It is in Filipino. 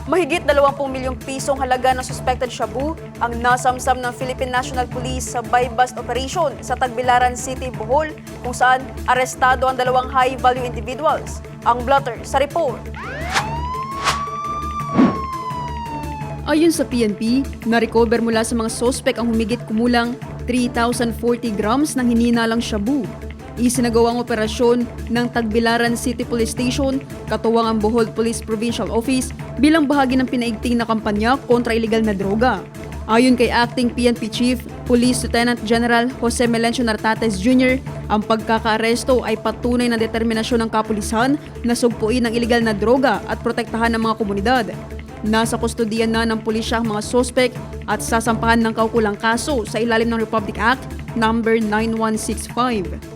Mahigit 20 milyong pisong halaga ng suspected shabu ang nasamsam ng Philippine National Police sa buy-bust operation sa Tagbilaran City, Bohol, kung saan arestado ang dalawang high-value individuals. Ang blotter sa report. Ayon sa PNP, na-recover mula sa mga sospek ang humigit kumulang 3,040 grams ng hininalang shabu. Isinagawa ang operasyon ng Tagbilaran City Police Station, katuwang ang Bohol Police Provincial Office bilang bahagi ng pinaigting na kampanya kontra iligal na droga. Ayon kay Acting PNP Chief, Police Lieutenant General Jose Melencio Nartates Jr., ang pagkakaaresto ay patunay na determinasyon ng kapulisan na sugpuin ang iligal na droga at protektahan ng mga komunidad. Nasa kustodiyan na ng pulisya ang mga sospek at sasampahan ng kaukulang kaso sa ilalim ng Republic Act No. 9165.